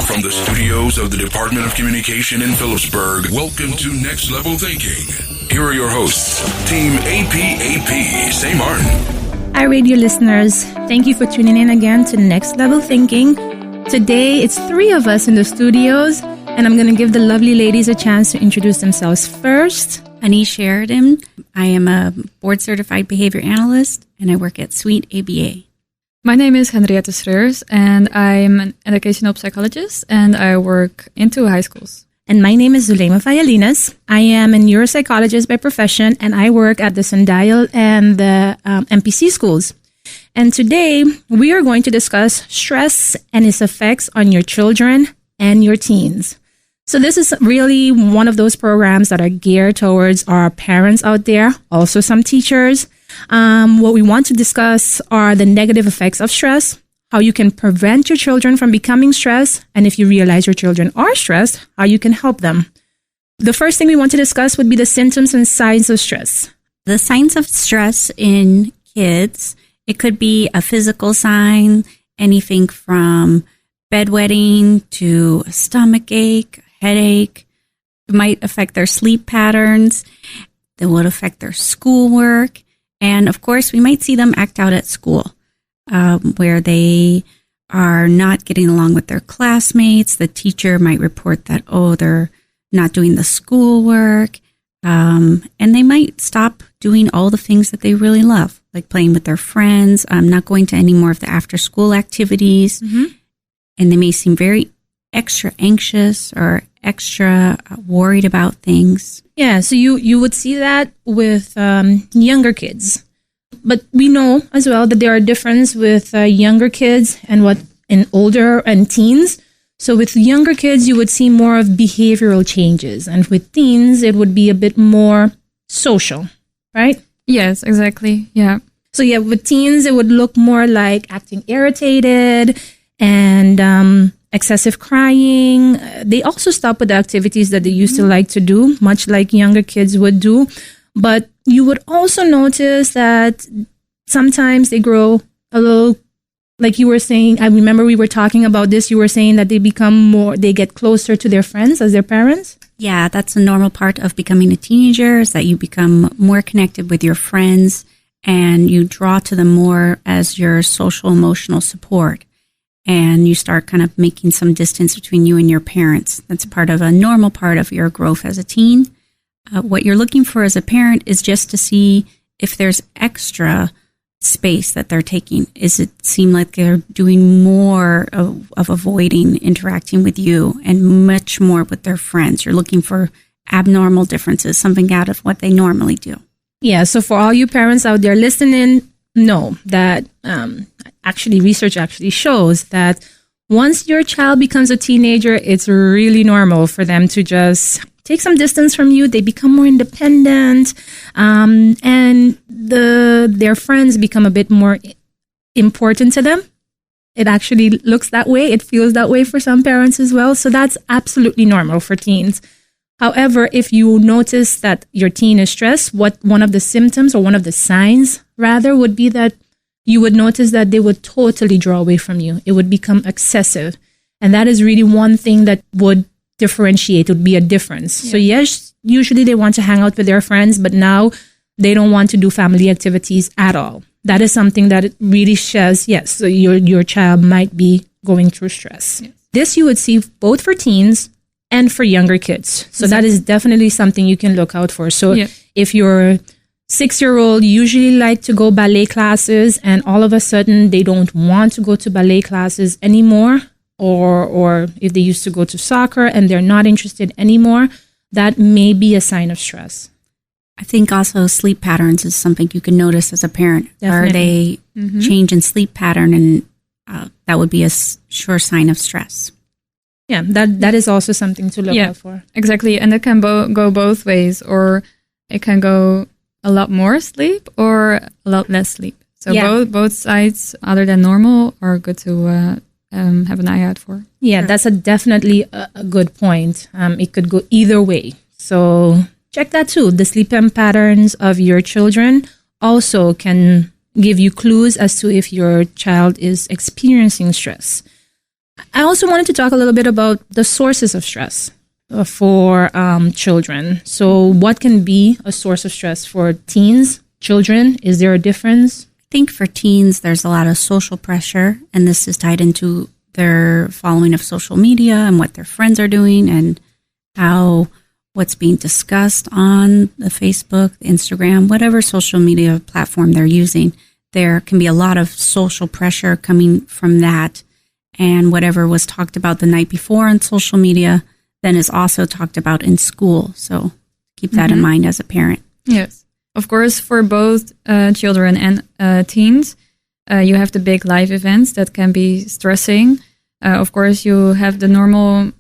From the studios of the Department of Communication in Phillipsburg, welcome to Next Level Thinking. Here are your hosts, Team APAP, St. Martin. Hi, radio listeners. Thank you for tuning in again to Next Level Thinking. Today, it's 3 of us in the studios, and I'm going to give the lovely ladies a chance to introduce themselves first. Anish Sheridan. I am a board-certified behavior analyst, and I work at Sweet ABA. My name is Henriette Schreurs, and I'm an educational psychologist, and I work in 2 high schools. And my name is Zulema Fayalinas. I am a neuropsychologist by profession, and I work at the Sundial and the MPC schools. And today, we are going to discuss stress and its effects on your children and your teens. So this is really one of those programs that are geared towards our parents out there, also some teachers. What we want to discuss are the negative effects of stress, how you can prevent your children from becoming stressed, and if you realize your children are stressed, how you can help them. The first thing we want to discuss would be the symptoms and signs of stress. The signs of stress in kids, it could be a physical sign, anything from bedwetting to stomach ache, headache. It might affect their sleep patterns. It would affect their schoolwork. And of course, we might see them act out at school, where they are not getting along with their classmates. The teacher might report that, they're not doing the schoolwork. And they might stop doing all the things that they really love, like playing with their friends, not going to any more of the after-school activities. Mm-hmm. And they may seem very extra anxious or extra worried about things. Yeah, so you would see that with younger kids. But we know as well that there are differences with younger kids and older and teens. So with younger kids, you would see more of behavioral changes. And with teens, it would be a bit more social, right? Yes, exactly. Yeah. So yeah, with teens, it would look more like acting irritated and excessive crying. They also stop with the activities that they used to like to do, much like younger kids would do. But you would also notice that sometimes they grow a little, like you were saying, I remember we were talking about this, you were saying that they get closer to their friends as their parents. Yeah, that's a normal part of becoming a teenager, is that you become more connected with your friends and you draw to them more as your social emotional support. And you start kind of making some distance between you and your parents. That's part of a normal part of your growth as a teen. What you're looking for as a parent is just to see if there's extra space that they're taking. Is it seem like they're doing more of avoiding interacting with you and much more with their friends? You're looking for abnormal differences, something out of what they normally do. Yeah, so for all you parents out there listening, know that research actually shows that once your child becomes a teenager, it's really normal for them to just take some distance from you. They become more independent, and their friends become a bit more important to them. It actually looks that way. It feels that way for some parents as well. So that's absolutely normal for teens. However, if you notice that your teen is stressed, one of the symptoms or one of the signs rather would be that you would notice that they would totally draw away from you. It would become excessive. And that is really one thing that would differentiate, would be a difference. Yeah. So yes, usually they want to hang out with their friends, but now they don't want to do family activities at all. That is something that it really says, yes, so your child might be going through stress. Yes. This you would see both for teens and for younger kids. So that is definitely something you can look out for. So if your 6-year-old usually like to go ballet classes and all of a sudden they don't want to go to ballet classes anymore, or if they used to go to soccer and they're not interested anymore, that may be a sign of stress. I think also sleep patterns is something you can notice as a parent. Definitely. Are they change in sleep pattern, and that would be a sure sign of stress. Yeah, that is also something to look out for. Exactly, and it can go both ways, or it can go a lot more sleep or a lot less sleep. So both sides, other than normal, are good to have an eye out for. Yeah, sure. That's definitely a good point. It could go either way. So check that too. The sleep patterns of your children also can give you clues as to if your child is experiencing stress. I also wanted to talk a little bit about the sources of stress for children. So what can be a source of stress for teens, children? Is there a difference? I think for teens, there's a lot of social pressure, and this is tied into their following of social media and what their friends are doing and how what's being discussed on the Facebook, Instagram, whatever social media platform they're using. There can be a lot of social pressure coming from that. And whatever was talked about the night before on social media then is also talked about in school. So keep that in mind as a parent. Yes. Of course, for both children and teens, you have the big life events that can be stressing. Of course, you have the normal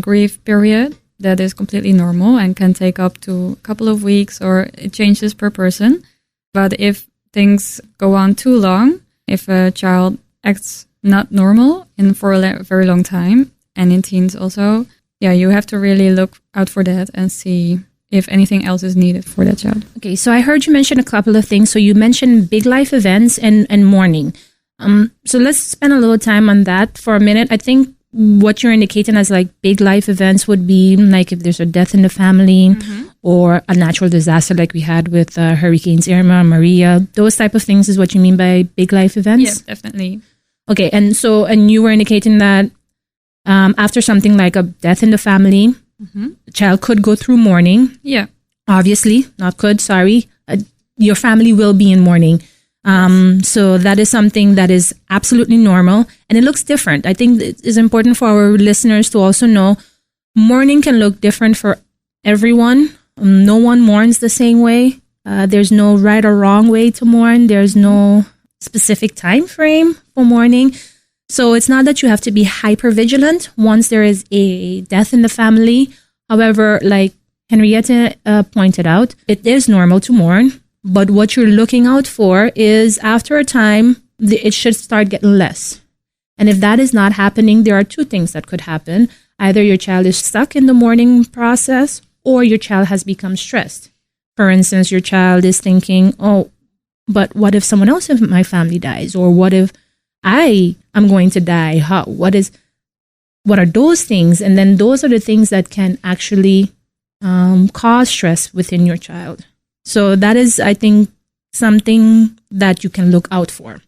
grief period that is completely normal and can take up to a couple of weeks, or it changes per person. But if things go on too long, if a child acts not normal for a very long time, and in teens also, you have to really look out for that and see if anything else is needed for that child. Okay, so I heard you mention a couple of things. So you mentioned big life events and mourning. So let's spend a little time on that for a minute. I think what you're indicating as like big life events would be like if there's a death in the family or a natural disaster like we had with Hurricanes Irma, Maria. Those type of things is what you mean by big life events? Yeah, definitely. Okay, and you were indicating that after something like a death in the family, the child could go through mourning. Yeah. Obviously, not could, sorry. Your family will be in mourning. So that is something that is absolutely normal, and it looks different. I think it is important for our listeners to also know mourning can look different for everyone. No one mourns the same way. There's no right or wrong way to mourn. There's no specific time frame for mourning. So it's not that you have to be hyper vigilant once there is a death in the family. However, like Henriette pointed out, it is normal to mourn. But what you're looking out for is after a time, it should start getting less. And if that is not happening, there are two things that could happen. Either your child is stuck in the mourning process or your child has become stressed. For instance, your child is thinking, oh, but what if someone else in my family dies? Or what if I am going to die? What are those things? And then those are the things that can actually cause stress within your child. So that is, I think, something that you can look out for.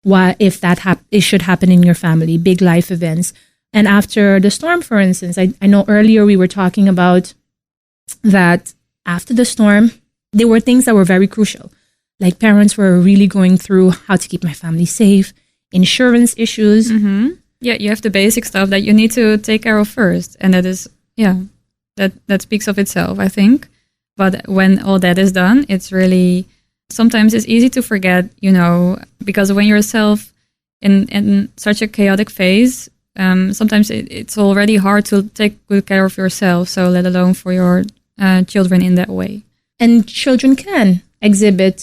Why, if that it should happen in your family, big life events. And after the storm, for instance, I know earlier we were talking about that after the storm, there were things that were very crucial. Like parents were really going through how to keep my family safe, insurance issues. Yeah, you have the basic stuff that you need to take care of first. And that is, that speaks of itself, I think. But when all that is done, it's really, sometimes it's easy to forget, because when you're yourself in such a chaotic phase, sometimes it's already hard to take good care of yourself. So let alone for your children in that way. And children can exhibit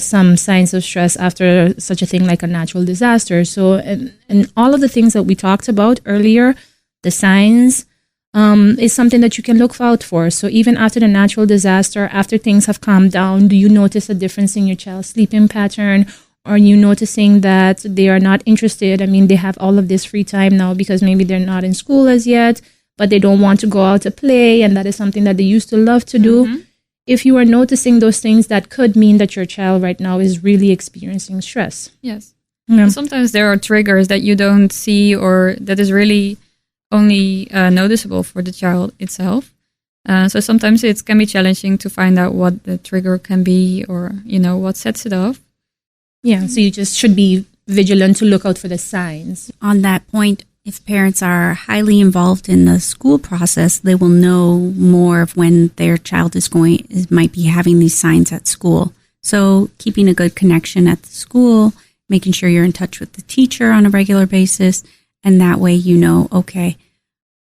some signs of stress after such a thing like a natural disaster. So, and all of the things that we talked about earlier, the signs, is something that you can look out for. So even after the natural disaster, after things have calmed down, do you notice a difference in your child's sleeping pattern? Are you noticing that they are not interested? I mean, they have all of this free time now because maybe they're not in school as yet, but they don't want to go out to play. And that is something that they used to love to do. If you are noticing those things, that could mean that your child right now is really experiencing stress. Yes. Yeah. Sometimes there are triggers that you don't see or that is really only noticeable for the child itself. So sometimes it can be challenging to find out what the trigger can be or, what sets it off. Yeah, so you just should be vigilant to look out for the signs. On that point, if parents are highly involved in the school process, they will know more of when their child might be having these signs at school. So keeping a good connection at the school, making sure you're in touch with the teacher on a regular basis, and that way okay,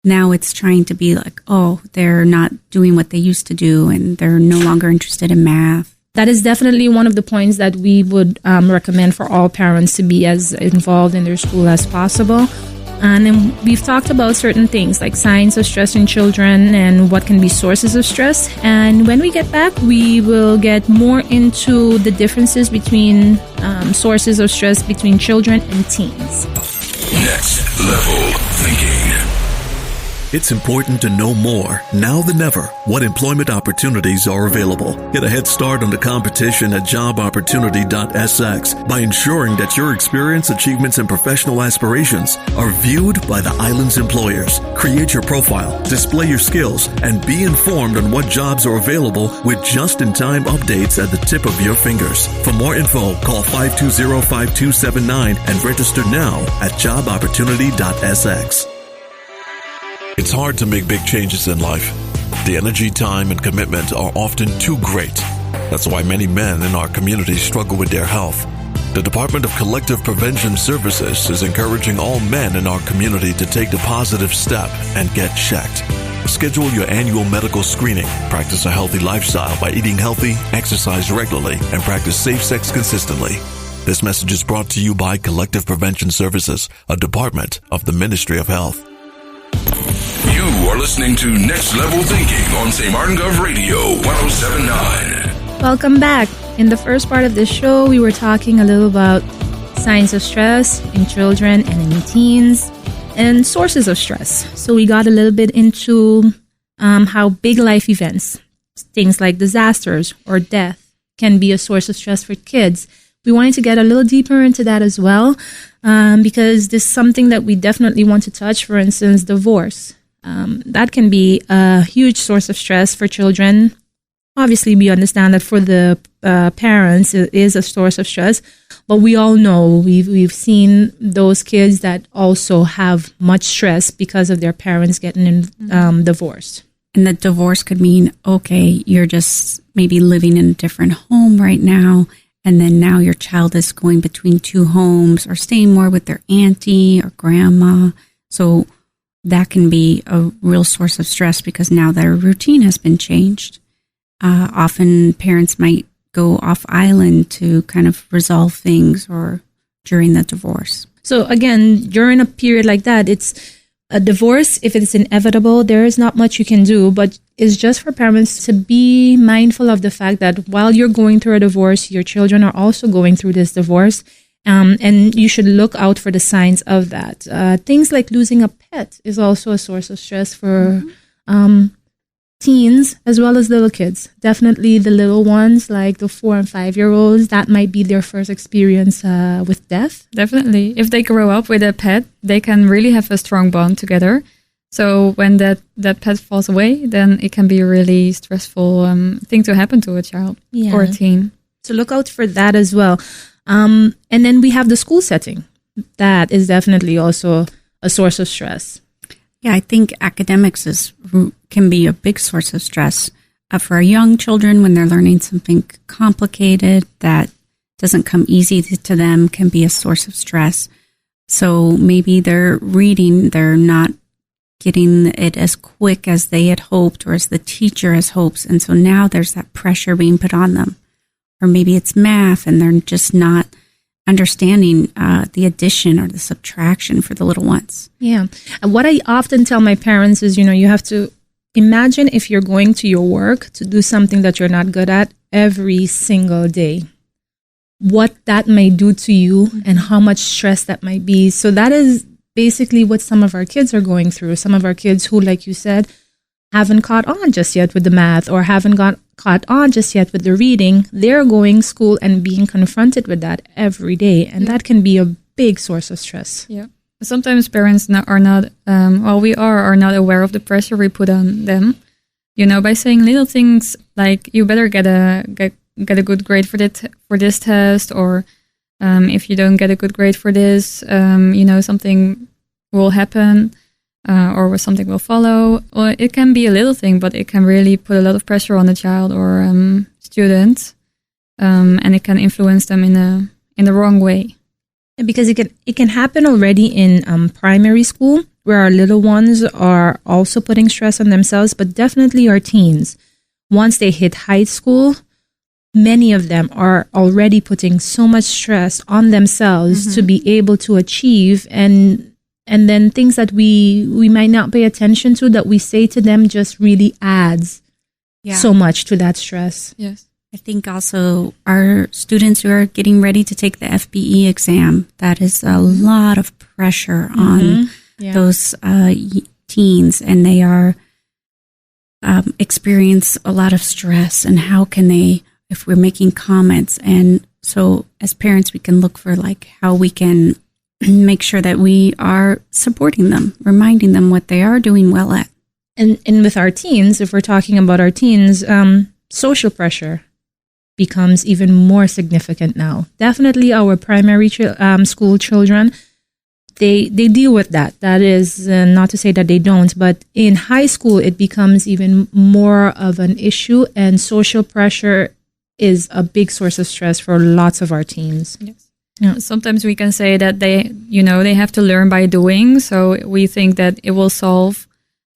now it's trying to be like, oh, they're not doing what they used to do and they're no longer interested in math. That is definitely one of the points that we would recommend for all parents to be as involved in their school as possible. And then we've talked about certain things like signs of stress in children and what can be sources of stress. And when we get back, we will get more into the differences between sources of stress between children and teens. Next Level Thinking. It's important to know more, now than ever, what employment opportunities are available. Get a head start on the competition at jobopportunity.sx by ensuring that your experience, achievements, and professional aspirations are viewed by the island's employers. Create your profile, display your skills, and be informed on what jobs are available with just-in-time updates at the tip of your fingers. For more info, call 520-5279 and register now at jobopportunity.sx. It's hard to make big changes in life. The energy, time, and commitment are often too great. That's why many men in our community struggle with their health. The Department of Collective Prevention Services is encouraging all men in our community to take the positive step and get checked. Schedule your annual medical screening, practice a healthy lifestyle by eating healthy, exercise regularly, and practice safe sex consistently. This message is brought to you by Collective Prevention Services, a department of the Ministry of Health. You are listening to Next Level Thinking on St. Martin Gov Radio 107.9. Welcome back. In the first part of this show, we were talking a little about signs of stress in children and in teens and sources of stress. So we got a little bit into how big life events, things like disasters or death, can be a source of stress for kids. We wanted to get a little deeper into that as well, because this is something that we definitely want to touch. For instance, divorce. That can be a huge source of stress for children. Obviously, we understand that for the parents, it is a source of stress. But we all know, we've seen those kids that also have much stress because of their parents getting divorced. And the divorce could mean, okay, you're just maybe living in a different home right now. And then now your child is going between two homes or staying more with their auntie or grandma. So that can be a real source of stress because now their routine has been changed. Often parents might go off island to kind of resolve things or during the divorce. So again, during a period like that, it's a divorce. If it's inevitable, there is not much you can do, but it's just for parents to be mindful of the fact that while you're going through a divorce, your children are also going through this divorce. And you should look out for the signs of that. Things like losing a pet is also a source of stress for teens as well as little kids. Definitely the little ones, like the 4 and 5 year olds, that might be their first experience with death. Definitely. If they grow up with a pet, they can really have a strong bond together. So when that pet falls away, then it can be a really stressful thing to happen to a child or a teen. So look out for that as well. And then we have the school setting. That is definitely also a source of stress. Yeah, I think academics can be a big source of stress for our young children when they're learning something complicated that doesn't come easy to them, can be a source of stress. So maybe they're reading, they're not getting it as quick as they had hoped or as the teacher has hoped. And so now there's that pressure being put on them. Or maybe it's math and they're just not understanding the addition or the subtraction for the little ones. Yeah. And what I often tell my parents is, you have to imagine if you're going to your work to do something that you're not good at every single day, what that may do to you and how much stress that might be. So that is basically what some of our kids are going through. Some of our kids who, like you said, haven't caught on just yet with the math or haven't caught on just yet with the reading. They're going to school and being confronted with that every day. And that can be a big source of stress. Yeah. Sometimes parents are not aware of the pressure we put on them, by saying little things like you better get a good grade for this test, or if you don't get a good grade for this, something will happen. Or something will follow. Or it can be a little thing, but it can really put a lot of pressure on the child or student, and it can influence them in the wrong way. Because it can happen already in primary school, where our little ones are also putting stress on themselves, but definitely our teens. Once they hit high school, many of them are already putting so much stress on themselves to be able to achieve, and then things that we might not pay attention to that we say to them just really adds so much to that stress. Yes. I think also our students who are getting ready to take the FBE exam, that is a lot of pressure on those teens, and they are experience a lot of stress. And how can they, if we're making comments, and so as parents, we can look for like how we can make sure that we are supporting them, reminding them what they are doing well at. And with our teens, if we're talking about our teens, social pressure becomes even more significant now. Definitely our primary school children, they deal with that. That is not to say that they don't, but in high school, it becomes even more of an issue, and social pressure is a big source of stress for lots of our teens. Yes. Yeah. Sometimes we can say that they have to learn by doing. So we think that it will solve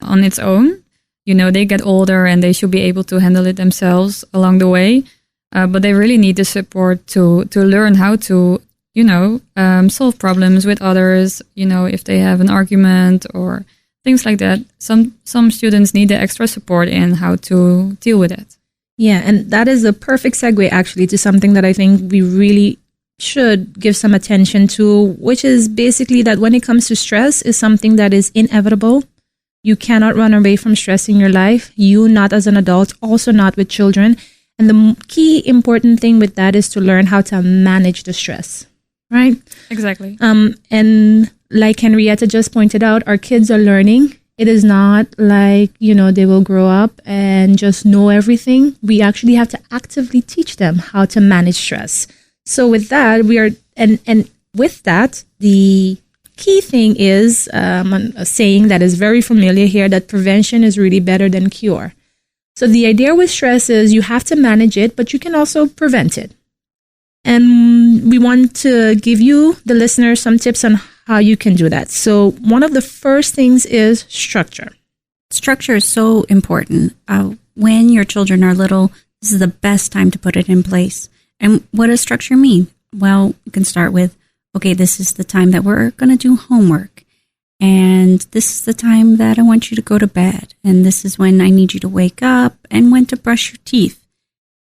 on its own. They get older and they should be able to handle it themselves along the way. But they really need the support to learn how to, solve problems with others, if they have an argument or things like that. Some students need the extra support in how to deal with it. Yeah, and that is a perfect segue actually to something that I think we really should give some attention to, which is basically that when it comes to stress, is something that is inevitable. You cannot run away from stress in your life. You, not as an adult, also not with children. And the key important thing with that is to learn how to manage the stress, right? Exactly. And like Henrietta just pointed out, our kids are learning. It is not like, they will grow up and just know everything. We actually have to actively teach them how to manage stress. So with that, and with that, the key thing is a saying that is very familiar here, that prevention is really better than cure. So the idea with stress is you have to manage it, but you can also prevent it. And we want to give you, the listeners, some tips on how you can do that. So one of the first things is structure. Structure is so important. When your children are little, this is the best time to put it in place. And what does structure mean? Well, you can start with, okay, this is the time that we're going to do homework. And this is the time that I want you to go to bed. And this is when I need you to wake up and when to brush your teeth.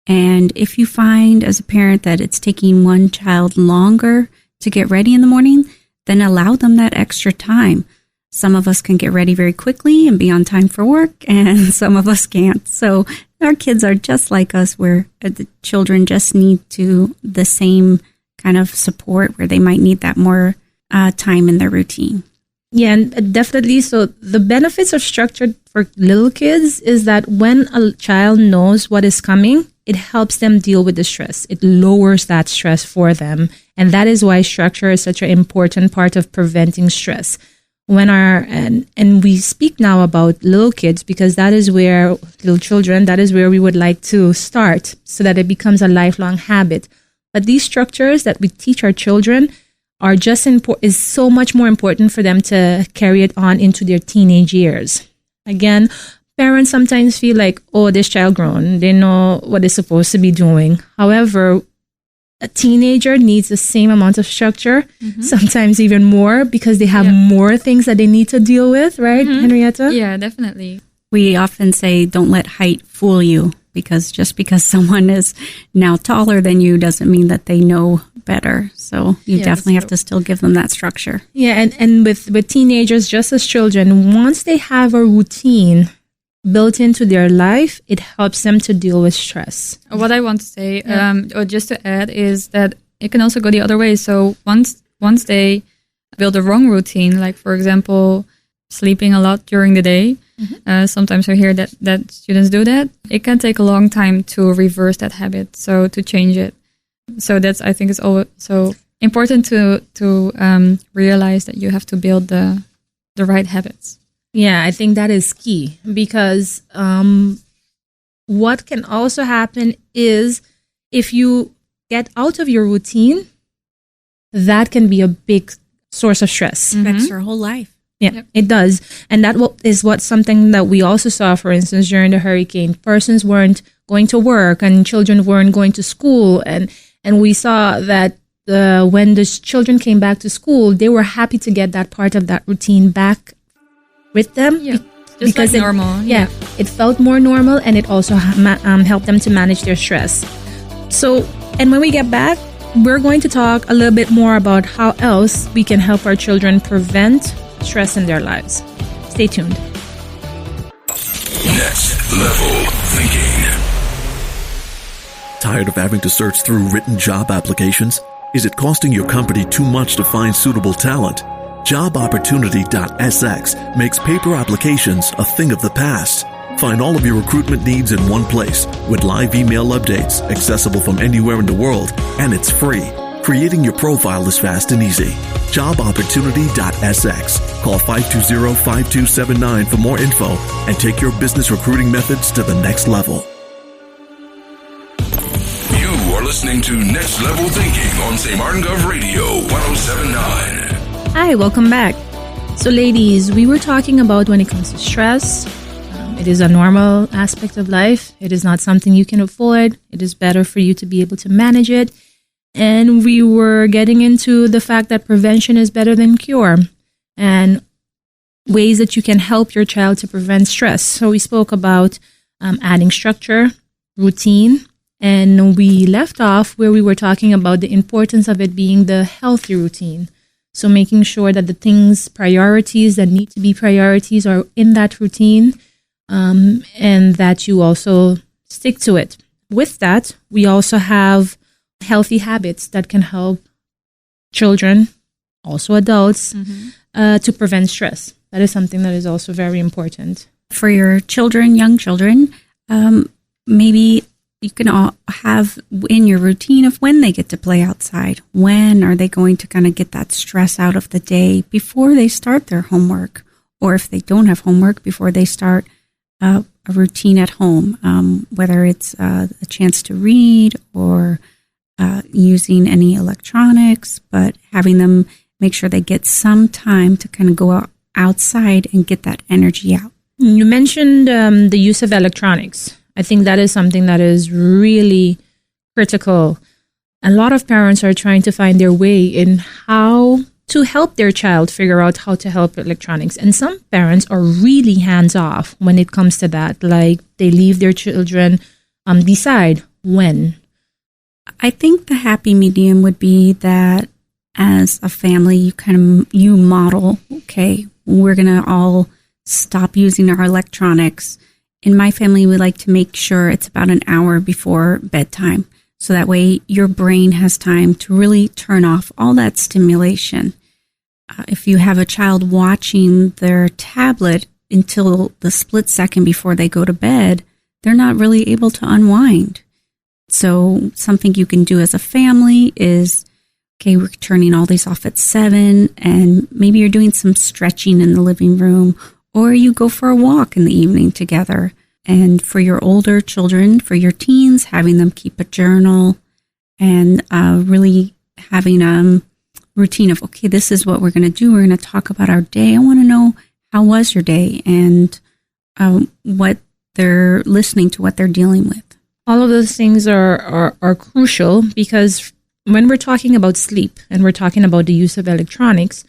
And if you find as a parent that it's taking one child longer to get ready in the morning, then allow them that extra time. Some of us can get ready very quickly and be on time for work, and some of us can't. So our kids are just like us, where the children just need the same kind of support, where they might need that more time in their routine. Yeah, and definitely. So the benefits of structure for little kids is that when a child knows what is coming, it helps them deal with the stress. It lowers that stress for them. And that is why structure is such an important part of preventing stress. And we speak now about little kids because that is where, little children, that is where we would like to start so that it becomes a lifelong habit. But these structures that we teach our children are is so much more important for them to carry it on into their teenage years. Again, parents sometimes feel like, oh, this child grown, they know what they're supposed to be doing. However, a teenager needs the same amount of structure, sometimes even more, because they have more things that they need to deal with, right, Henrietta? Yeah, definitely. We often say, don't let height fool you, because just because someone is now taller than you doesn't mean that they know better. So you definitely have to still give them that structure. Yeah, and with teenagers, just as children, once they have a routine built into their life, it helps them to deal with stress. What I want to say, or just to add, is that it can also go the other way. So once they build a wrong routine, like for example, sleeping a lot during the day, sometimes I hear that students do that. It can take a long time to reverse that habit, so to change it. So that's, I think, it's also important to realize that you have to build the right habits. Yeah, I think that is key, because what can also happen is if you get out of your routine, that can be a big source of stress. Affects your whole life. Yeah, it does. And that is something that we also saw, for instance, during the hurricane. Persons weren't going to work and children weren't going to school. And we saw that when the children came back to school, they were happy to get that part of that routine back with them. Yeah, just like normal. Yeah, it felt more normal, and it also helped them to manage their stress. So, and when we get back, we're going to talk a little bit more about how else we can help our children prevent stress in their lives. Stay tuned. Next Level Thinking. Tired of having to search through written job applications? Is it costing your company too much to find suitable talent? JobOpportunity.sx makes paper applications a thing of the past. Find all of your recruitment needs in one place with live email updates accessible from anywhere in the world, and it's free. Creating your profile is fast and easy. JobOpportunity.sx. Call 520-5279 for more info and take your business recruiting methods to the next level. You are listening to Next Level Thinking on St. Martin Gov Radio 107.9. Hi, welcome back. So ladies, we were talking about when it comes to stress. It is a normal aspect of life. It is not something you can avoid. It is better for you to be able to manage it. And we were getting into the fact that prevention is better than cure and ways that you can help your child to prevent stress. So we spoke about adding structure, routine, and we left off where we were talking about the importance of it being the healthy routine. So making sure that the priorities that need to be priorities are in that routine, and that you also stick to it. With that, we also have healthy habits that can help children, also adults, to prevent stress. That is something that is also very important. For your children, young children, maybe you can all have in your routine of when they get to play outside. When are they going to kind of get that stress out of the day before they start their homework? Or if they don't have homework, before they start a routine at home, whether it's a chance to read or using any electronics, but having them make sure they get some time to kind of go outside and get that energy out. You mentioned the use of electronics. I think that is something that is really critical. A lot of parents are trying to find their way in how to help their child figure out how to help electronics. And some parents are really hands-off when it comes to that. Like they leave their children decide when. I think the happy medium would be that as a family, you model, okay, we're going to all stop using our electronics. In my family, we like to make sure it's about an hour before bedtime. So that way your brain has time to really turn off all that stimulation. If you have a child watching their tablet until the split second before they go to bed, they're not really able to unwind. So something you can do as a family is, okay, we're turning all these off at 7, and maybe you're doing some stretching in the living room, or you go for a walk in the evening together. And for your older children, for your teens, having them keep a journal and really having a routine of, okay, this is what we're going to do. We're going to talk about our day. I want to know, how was your day, and what they're listening to, what they're dealing with. All of those things are crucial, because when we're talking about sleep and we're talking about the use of electronics,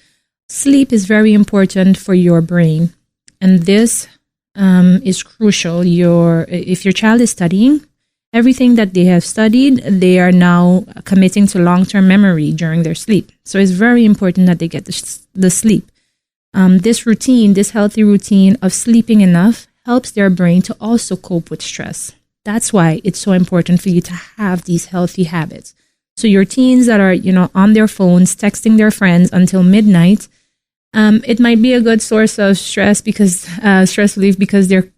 sleep is very important for your brain. And this is crucial. If your child is studying, everything that they have studied, they are now committing to long-term memory during their sleep. So it's very important that they get the sleep. This routine, this healthy routine of sleeping enough, helps their brain to also cope with stress. That's why it's so important for you to have these healthy habits. So your teens that are, on their phones, texting their friends until midnight, it might be a good source of stress stress relief because they're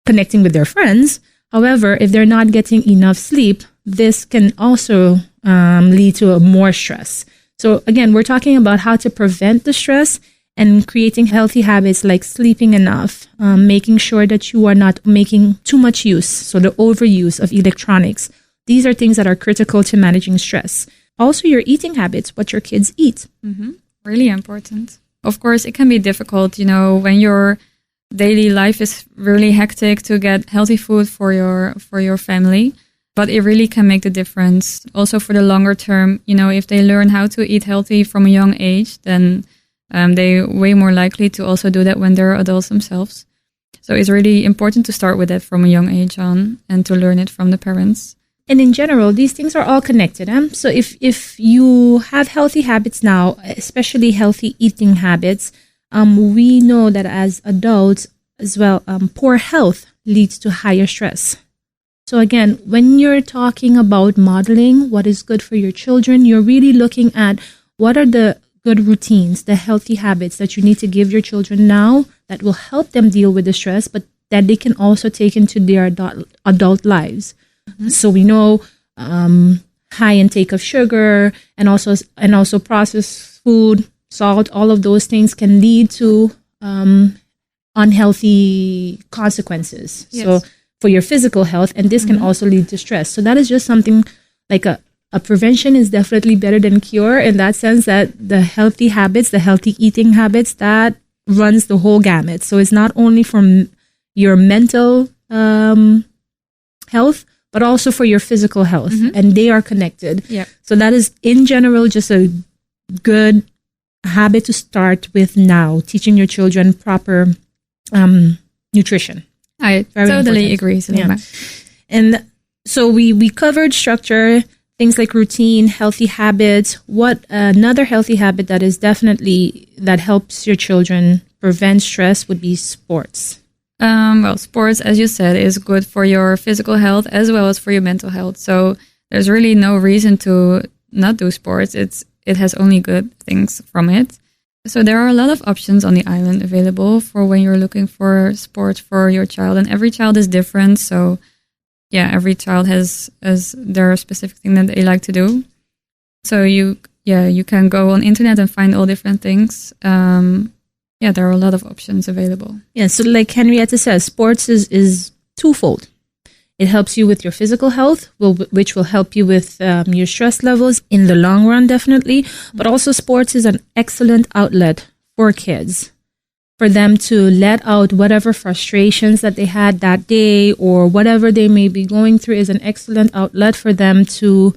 connecting with their friends. However, if they're not getting enough sleep, this can also lead to more stress. So again, we're talking about how to prevent the stress and creating healthy habits like sleeping enough, making sure that you are not making too much use, so the overuse of electronics. These are things that are critical to managing stress. Also, your eating habits, what your kids eat. Mm-hmm. Really important. Of course, it can be difficult, when your daily life is really hectic to get healthy food for your family, but it really can make the difference. Also for the longer term, if they learn how to eat healthy from a young age, then they're way more likely to also do that when they're adults themselves. So it's really important to start with it from a young age on and to learn it from the parents. And in general, these things are all connected. So if you have healthy habits now, especially healthy eating habits, we know that as adults as well, poor health leads to higher stress. So again, when you're talking about modeling what is good for your children, you're really looking at what are the good routines, the healthy habits that you need to give your children now that will help them deal with the stress, but that they can also take into their adult lives. Mm-hmm. So we know high intake of sugar and also processed food, salt, all of those things can lead to unhealthy consequences. Yes. So for your physical health, and this can also lead to stress. So that is just something like a prevention is definitely better than cure in that sense, that the healthy habits, the healthy eating habits, that runs the whole gamut. So it's not only from your mental health, but also for your physical health, and they are connected. Yep. So that is in general just a good habit to start with now, teaching your children proper nutrition. I totally agree, Selima. And so we covered structure, things like routine, healthy habits. What another healthy habit that is definitely that helps your children prevent stress would be sports. Well, sports, as you said, is good for your physical health as well as for your mental health. So there's really no reason to not do sports. It has only good things from it. So there are a lot of options on the island available for when you're looking for sports for your child, and every child is different. So yeah, every child has their specific thing that they like to do. So you can go on internet and find all different things. There are a lot of options available. Yeah, so like Henrietta says, sports is twofold. It helps you with your physical health, which will help you with your stress levels in the long run, definitely. But also sports is an excellent outlet for kids, for them to let out whatever frustrations that they had that day or whatever they may be going through is an excellent outlet for them to,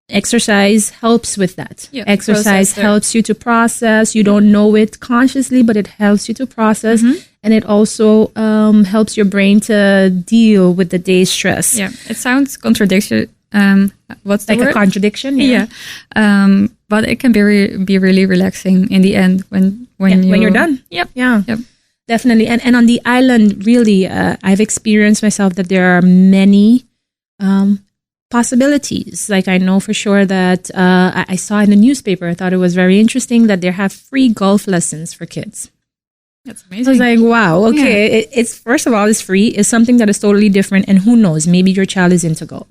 exercise helps with that. Yeah, exercise helps you to process. You don't know it consciously, but it helps you to process. And it also helps your brain to deal with the day's stress. Yeah, it sounds contradiction. What's the word? A contradiction? Yeah. But it can be really relaxing in the end when you're done. Yep. Yeah. Yep. Definitely. And on the island, really, I've experienced myself that there are many possibilities. Like I know for sure that I saw in the newspaper, I thought it was very interesting that they have free golf lessons for kids. That's amazing. I was like, wow, okay. Yeah. It's first of all, it's free. It's something that is totally different. And who knows, maybe your child is into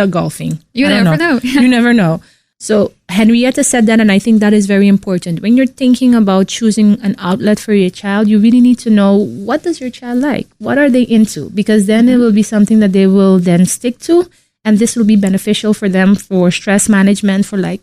golfing. You never know. You never know. So Henrietta said that, and I think that is very important. When you're thinking about choosing an outlet for your child, you really need to know, what does your child like? What are they into? Because then it will be something that they will then stick to. And this will be beneficial for them for stress management for like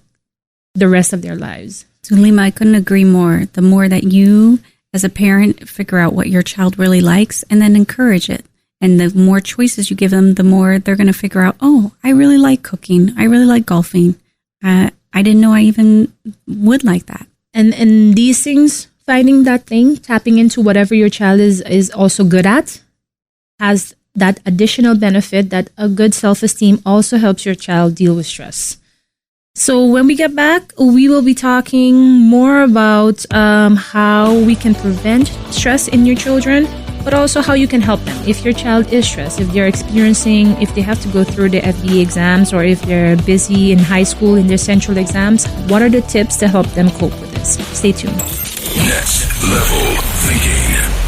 the rest of their lives. Zulima, I couldn't agree more. The more that you, as a parent, figure out what your child really likes and then encourage it. And the more choices you give them, the more they're going to figure out, oh, I really like cooking. I really like golfing. I didn't know I even would like that. And these things, finding that thing, tapping into whatever your child is also good at, has that additional benefit that a good self-esteem also helps your child deal with stress. So when we get back, we will be talking more about how we can prevent stress in your children, but also how you can help them. If your child is stressed, if they have to go through the FBA exams, or if they're busy in high school in their central exams, what are the tips to help them cope with this? Stay tuned. Next Level Thinking.